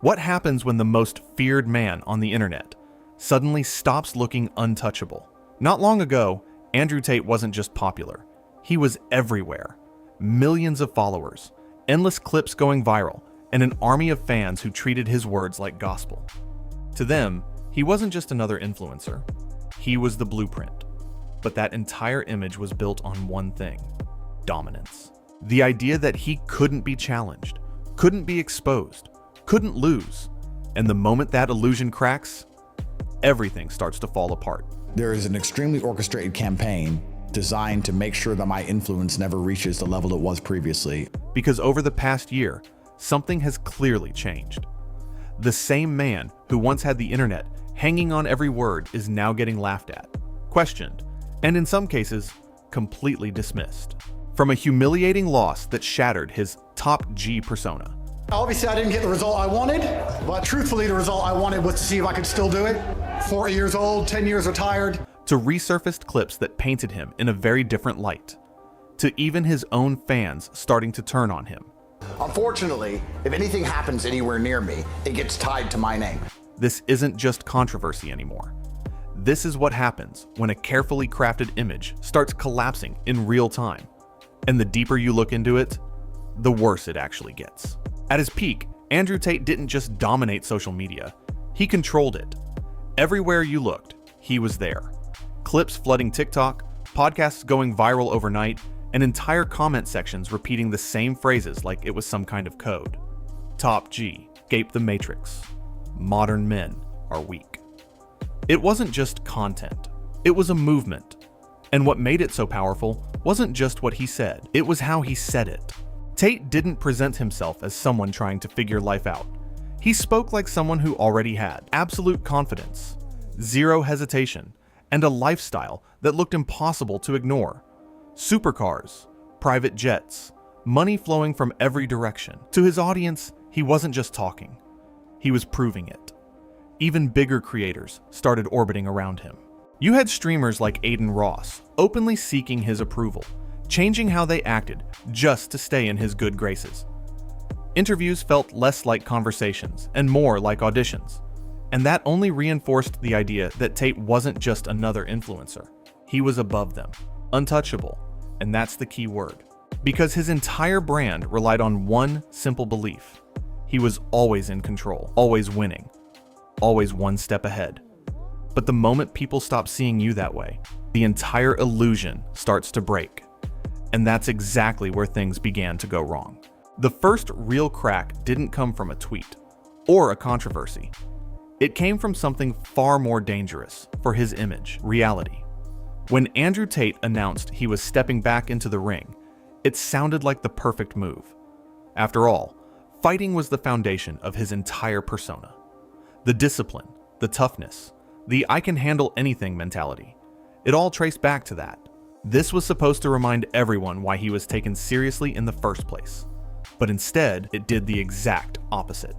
What happens when the most feared man on the internet suddenly stops looking untouchable? Not long ago, Andrew Tate wasn't just popular. He was everywhere. Millions of followers, endless clips going viral, and an army of fans who treated his words like gospel. To them, he wasn't just another influencer. He was the blueprint. But that entire image was built on one thing: dominance. The idea that he couldn't be challenged, couldn't be exposed, couldn't lose. And the moment that illusion cracks, everything starts to fall apart. There is an extremely orchestrated campaign designed to make sure that my influence never reaches the level it was previously. Because over the past year, something has clearly changed. The same man who once had the internet hanging on every word is now getting laughed at, questioned, and in some cases, completely dismissed. From a humiliating loss that shattered his top G persona. Obviously, I didn't get the result I wanted, but truthfully, the result I wanted was to see if I could still do it. 40 years old, 10 years retired. To resurfaced clips that painted him in a very different light. To even his own fans starting to turn on him. Unfortunately, if anything happens anywhere near me, it gets tied to my name. This isn't just controversy anymore. This is what happens when a carefully crafted image starts collapsing in real time. And the deeper you look into it, the worse it actually gets. At his peak, Andrew Tate didn't just dominate social media, he controlled it. Everywhere you looked, he was there. Clips flooding TikTok, podcasts going viral overnight, and entire comment sections repeating the same phrases like it was some kind of code. Top G, gape the matrix. Modern men are weak. It wasn't just content, it was a movement. And what made it so powerful wasn't just what he said, it was how he said it. Tate didn't present himself as someone trying to figure life out. He spoke like someone who already had absolute confidence, zero hesitation, and a lifestyle that looked impossible to ignore. Supercars, private jets, money flowing from every direction. To his audience, he wasn't just talking, he was proving it. Even bigger creators started orbiting around him. You had streamers like Aiden Ross openly seeking his approval, changing how they acted just to stay in his good graces. Interviews felt less like conversations and more like auditions. And that only reinforced the idea that Tate wasn't just another influencer. He was above them, untouchable, and that's the key word. Because his entire brand relied on one simple belief. He was always in control, always winning, always one step ahead. But the moment people stop seeing you that way, the entire illusion starts to break. And that's exactly where things began to go wrong. The first real crack didn't come from a tweet or a controversy. It came from something far more dangerous for his image, reality. When Andrew Tate announced he was stepping back into the ring, it sounded like the perfect move. After all, fighting was the foundation of his entire persona. The discipline, the toughness, the I can handle anything mentality. It all traced back to that. This was supposed to remind everyone why he was taken seriously in the first place. But instead, it did the exact opposite.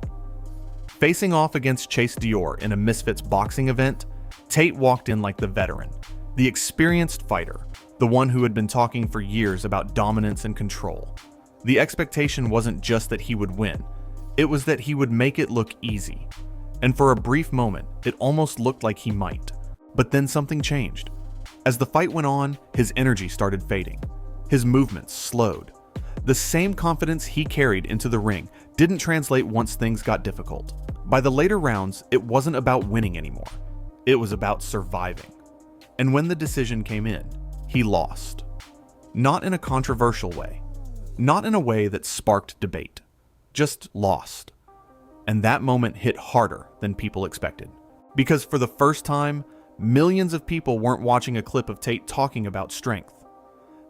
Facing off against Chase Dior in a Misfits boxing event, Tate walked in like the veteran, the experienced fighter, the one who had been talking for years about dominance and control. The expectation wasn't just that he would win, it was that he would make it look easy. And for a brief moment, it almost looked like he might. But then something changed. As the fight went on, his energy started fading. His movements slowed. The same confidence he carried into the ring didn't translate once things got difficult. By the later rounds, it wasn't about winning anymore. It was about surviving. And when the decision came in, he lost. Not in a controversial way. Not in a way that sparked debate. Just lost. And that moment hit harder than people expected. Because for the first time, millions of people weren't watching a clip of Tate talking about strength.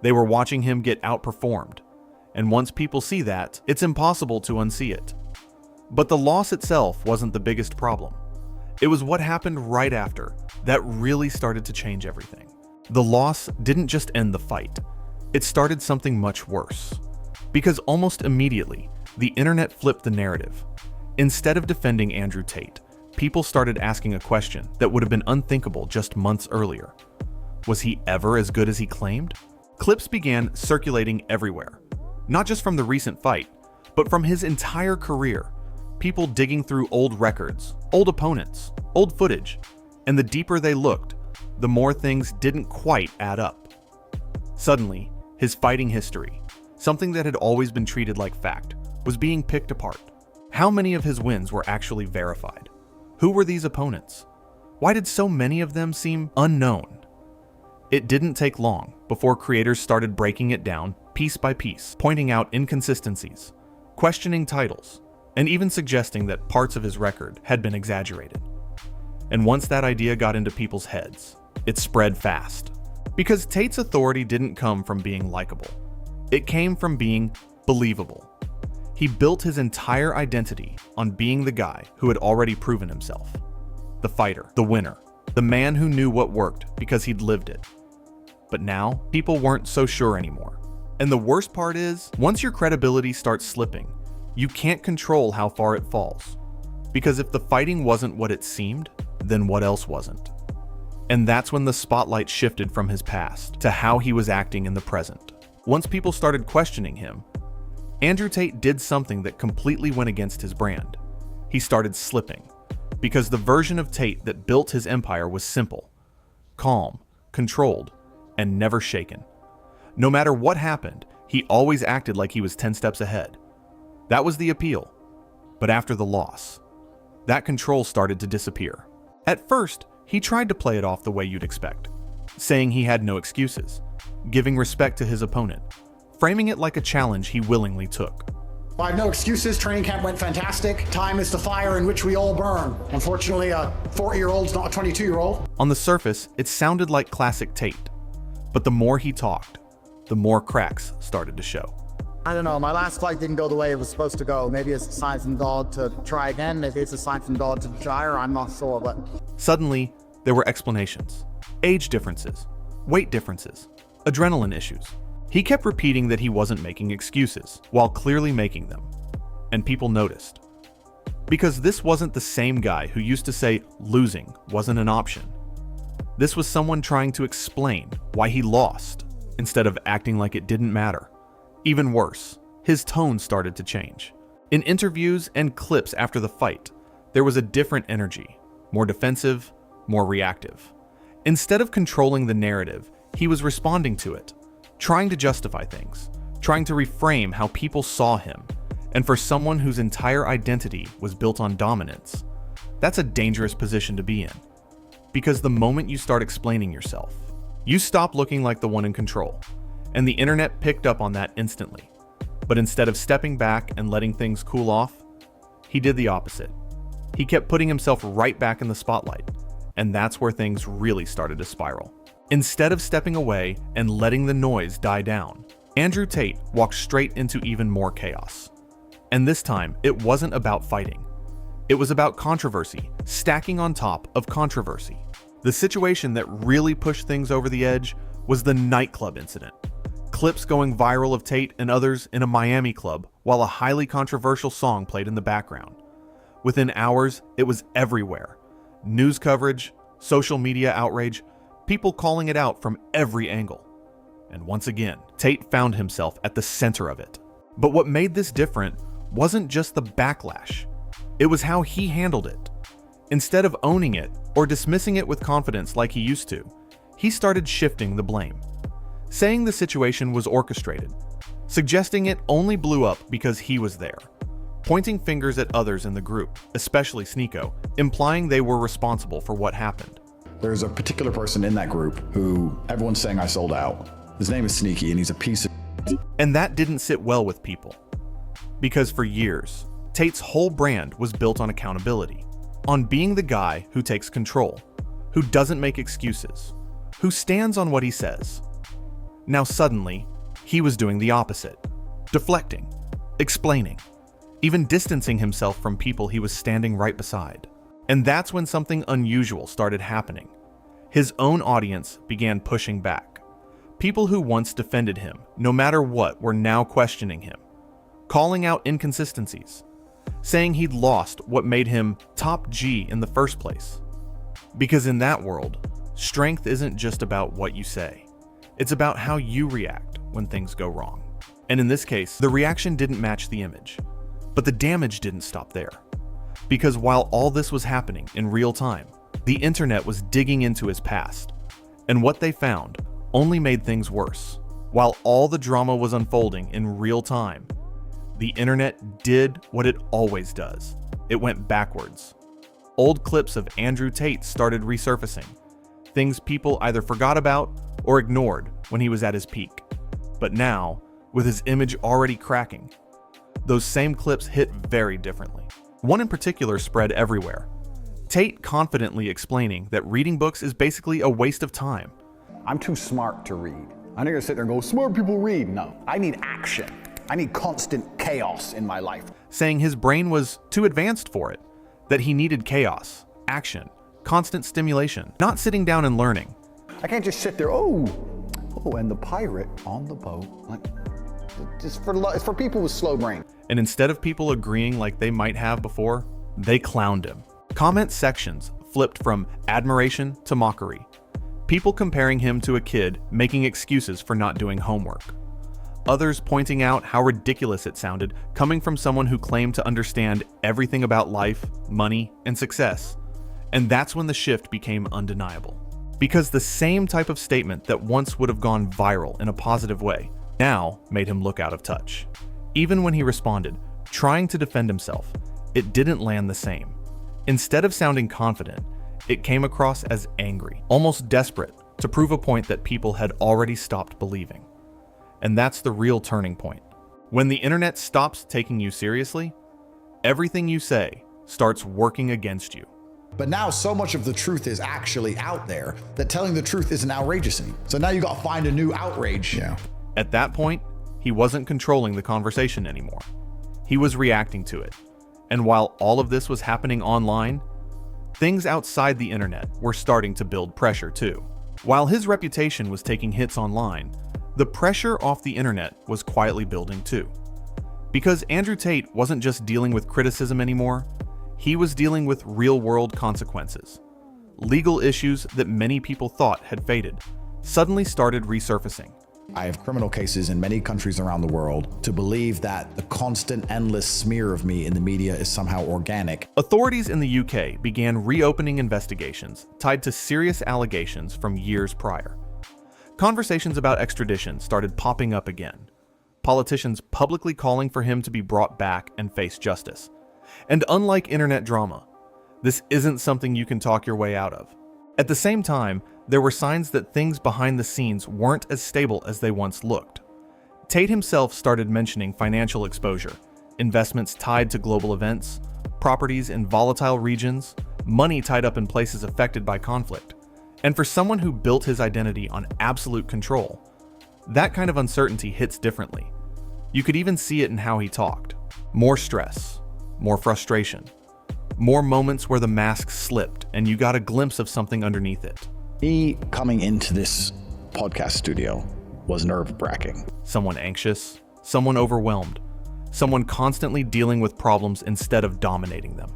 They were watching him get outperformed. And once people see that, it's impossible to unsee it. But the loss itself wasn't the biggest problem. It was what happened right after that really started to change everything. The loss didn't just end the fight. It started something much worse. Because almost immediately, the internet flipped the narrative. Instead of defending Andrew Tate, people started asking a question that would have been unthinkable just months earlier. Was he ever as good as he claimed? Clips began circulating everywhere. Not just from the recent fight, but from his entire career. people digging through old records, old opponents, old footage, and the deeper they looked, the more things didn't quite add up. Suddenly, his fighting history, something that had always been treated like fact, was being picked apart. How many of his wins were actually verified? Who were these opponents? Why did so many of them seem unknown? It didn't take long before creators started breaking it down piece by piece, pointing out inconsistencies, questioning titles, and even suggesting that parts of his record had been exaggerated. And once that idea got into people's heads, it spread fast. Because Tate's authority didn't come from being likable. It came from being believable. He built his entire identity on being the guy who had already proven himself. The fighter, the winner, the man who knew what worked because he'd lived it. But now, people weren't so sure anymore. And the worst part is, once your credibility starts slipping, you can't control how far it falls. Because if the fighting wasn't what it seemed, then what else wasn't? And that's when the spotlight shifted from his past to how he was acting in the present. Once people started questioning him, Andrew Tate did something that completely went against his brand. He started slipping, because the version of Tate that built his empire was simple, calm, controlled, and never shaken. No matter what happened, he always acted like he was 10 steps ahead. That was the appeal. But after the loss, that control started to disappear. At first, he tried to play it off the way you'd expect, saying he had no excuses, giving respect to his opponent, framing it like a challenge he willingly took. I have no excuses. Training camp went fantastic. Time is the fire in which we all burn. Unfortunately, a 40-year-old's not a 22-year-old. On the surface, it sounded like classic Tate. But the more he talked, the more cracks started to show. I don't know, my last fight didn't go the way it was supposed to go. Maybe it's a sign from God to try again. Maybe it's a sign from God to gyre. I'm not sure, but... Suddenly, there were explanations. Age differences, weight differences, adrenaline issues. He kept repeating that he wasn't making excuses, while clearly making them. And people noticed. Because this wasn't the same guy who used to say losing wasn't an option. This was someone trying to explain why he lost, instead of acting like it didn't matter. Even worse, his tone started to change. In interviews and clips after the fight, there was a different energy, more defensive, more reactive. Instead of controlling the narrative, he was responding to it, trying to justify things, trying to reframe how people saw him. And for someone whose entire identity was built on dominance, that's a dangerous position to be in. Because the moment you start explaining yourself, you stop looking like the one in control. And the internet picked up on that instantly. But instead of stepping back and letting things cool off, he did the opposite. He kept putting himself right back in the spotlight. And that's where things really started to spiral. Instead of stepping away and letting the noise die down, Andrew Tate walked straight into even more chaos. And this time, it wasn't about fighting. It was about controversy, stacking on top of controversy. The situation that really pushed things over the edge was the nightclub incident. Clips going viral of Tate and others in a Miami club while a highly controversial song played in the background. Within hours, it was everywhere. News coverage, social media outrage, people calling it out from every angle. And once again, Tate found himself at the center of it. But what made this different wasn't just the backlash. It was how he handled it. Instead of owning it or dismissing it with confidence like he used to, he started shifting the blame, saying the situation was orchestrated, suggesting it only blew up because he was there, pointing fingers at others in the group, especially Sneeko, implying they were responsible for what happened. There's a particular person in that group who everyone's saying I sold out. His name is Sneaky, and he's a piece of... And that didn't sit well with people. Because for years, Tate's whole brand was built on accountability, on being the guy who takes control, who doesn't make excuses, who stands on what he says. Now suddenly, he was doing the opposite, deflecting, explaining, even distancing himself from people he was standing right beside. And that's when something unusual started happening. His own audience began pushing back. People who once defended him, no matter what, were now questioning him, calling out inconsistencies, saying he'd lost what made him top G in the first place. Because in that world, strength isn't just about what you say. It's about how you react when things go wrong. And in this case, the reaction didn't match the image. But the damage didn't stop there. Because while all this was happening in real time, the internet was digging into his past. And what they found only made things worse. While all the drama was unfolding in real time, the internet did what it always does. It went backwards. Old clips of Andrew Tate started resurfacing. Things people either forgot about or ignored when he was at his peak. But now, with his image already cracking, those same clips hit very differently. One in particular spread everywhere. Tate confidently explaining that reading books is basically a waste of time. I'm too smart to read. I'm not gonna sit there and go, smart people read. No, I need action. I need constant chaos in my life. Saying his brain was too advanced for it, that he needed chaos, action, constant stimulation, not sitting down and learning. I can't just sit there, oh, and the pirate on the boat. Like, it's for people with slow brain. And instead of people agreeing like they might have before, they clowned him. Comment sections flipped from admiration to mockery. People comparing him to a kid making excuses for not doing homework. Others pointing out how ridiculous it sounded coming from someone who claimed to understand everything about life, money, and success. And that's when the shift became undeniable. Because the same type of statement that once would have gone viral in a positive way now made him look out of touch. Even when he responded, trying to defend himself, it didn't land the same. Instead of sounding confident, it came across as angry, almost desperate to prove a point that people had already stopped believing. And that's the real turning point. When the internet stops taking you seriously, everything you say starts working against you. But now so much of the truth is actually out there that telling the truth isn't outrageous anymore. So now you got to find a new outrage. Yeah. At that point, he wasn't controlling the conversation anymore. He was reacting to it. And while all of this was happening online, things outside the internet were starting to build pressure too. While his reputation was taking hits online, the pressure off the internet was quietly building too. Because Andrew Tate wasn't just dealing with criticism anymore, he was dealing with real-world consequences. Legal issues that many people thought had faded suddenly started resurfacing. I have criminal cases in many countries around the world to believe that the constant, endless smear of me in the media is somehow organic. Authorities in the UK began reopening investigations tied to serious allegations from years prior. Conversations about extradition started popping up again. Politicians publicly calling for him to be brought back and face justice. And unlike internet drama, this isn't something you can talk your way out of. At the same time, there were signs that things behind the scenes weren't as stable as they once looked. Tate himself started mentioning financial exposure, investments tied to global events, properties in volatile regions, money tied up in places affected by conflict. And for someone who built his identity on absolute control, that kind of uncertainty hits differently. You could even see it in how he talked. More stress, more frustration, more moments where the mask slipped and you got a glimpse of something underneath it. Me coming into this podcast studio was nerve-wracking. Someone anxious, someone overwhelmed, someone constantly dealing with problems instead of dominating them.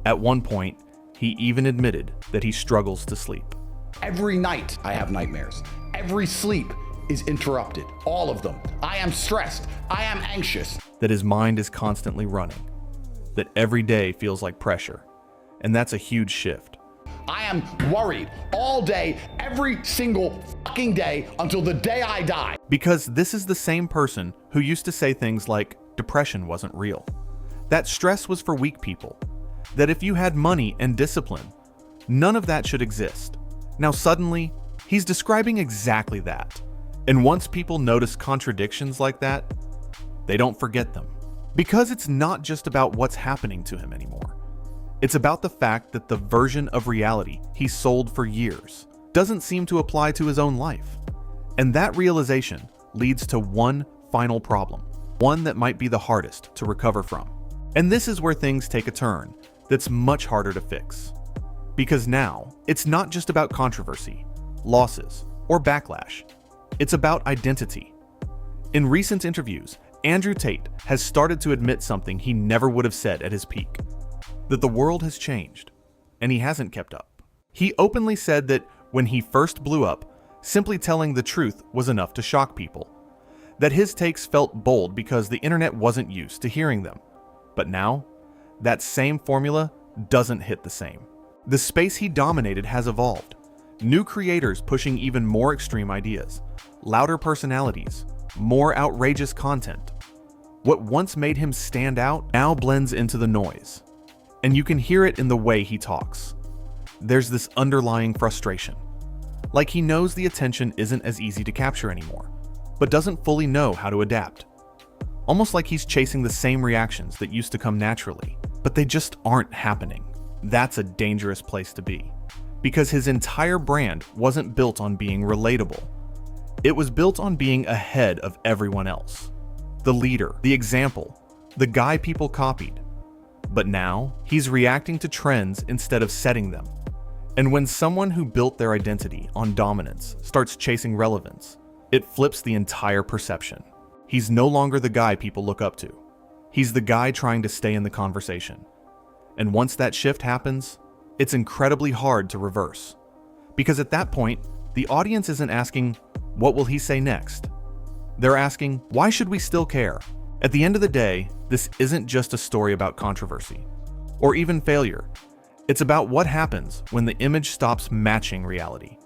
At one point, he even admitted that he struggles to sleep. Every night I have nightmares. Every sleep is interrupted. All of them. I am stressed. I am anxious. That his mind is constantly running. That every day feels like pressure. And that's a huge shift. I am worried all day, every single fucking day until the day I die. Because this is the same person who used to say things like depression wasn't real. That stress was for weak people. That if you had money and discipline, none of that should exist. Now suddenly, he's describing exactly that. And once people notice contradictions like that, they don't forget them. Because it's not just about what's happening to him anymore. It's about the fact that the version of reality he sold for years doesn't seem to apply to his own life. And that realization leads to one final problem, one that might be the hardest to recover from. And this is where things take a turn that's much harder to fix. Because now, it's not just about controversy, losses, or backlash. It's about identity. In recent interviews, Andrew Tate has started to admit something he never would have said at his peak. That the world has changed, and he hasn't kept up. He openly said that when he first blew up, simply telling the truth was enough to shock people. That his takes felt bold because the internet wasn't used to hearing them. But now, that same formula doesn't hit the same. The space he dominated has evolved. New creators pushing even more extreme ideas, louder personalities, more outrageous content. What once made him stand out now blends into the noise. And you can hear it in the way he talks. There's this underlying frustration. Like he knows the attention isn't as easy to capture anymore, but doesn't fully know how to adapt. Almost like he's chasing the same reactions that used to come naturally, but they just aren't happening. That's a dangerous place to be, because his entire brand wasn't built on being relatable. It was built on being ahead of everyone else. The leader, the example, the guy people copied. But now, he's reacting to trends instead of setting them. And when someone who built their identity on dominance starts chasing relevance, it flips the entire perception. He's no longer the guy people look up to. He's the guy trying to stay in the conversation. And once that shift happens, it's incredibly hard to reverse. Because at that point, the audience isn't asking, what will he say next? They're asking, why should we still care? At the end of the day, this isn't just a story about controversy, or even failure. It's about what happens when the image stops matching reality.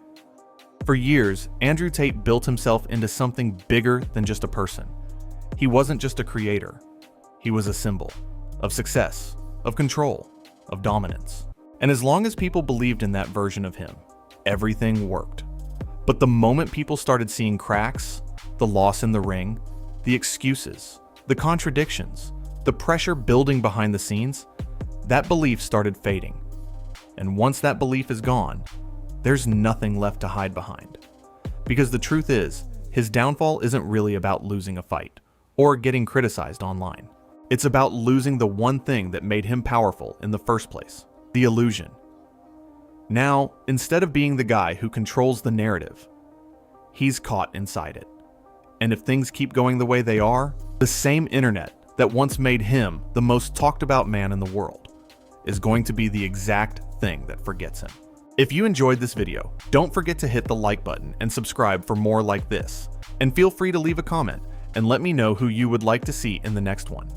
For years, Andrew Tate built himself into something bigger than just a person. He wasn't just a creator. He was a symbol of success, of control, of dominance. And as long as people believed in that version of him, everything worked. But the moment people started seeing cracks, the loss in the ring, the excuses, the contradictions, the pressure building behind the scenes, that belief started fading. And once that belief is gone, there's nothing left to hide behind. Because the truth is, his downfall isn't really about losing a fight or getting criticized online. It's about losing the one thing that made him powerful in the first place, the illusion. Now, instead of being the guy who controls the narrative, he's caught inside it. And if things keep going the way they are, the same internet that once made him the most talked about man in the world is going to be the exact thing that forgets him. If you enjoyed this video, don't forget to hit the like button and subscribe for more like this. And feel free to leave a comment and let me know who you would like to see in the next one.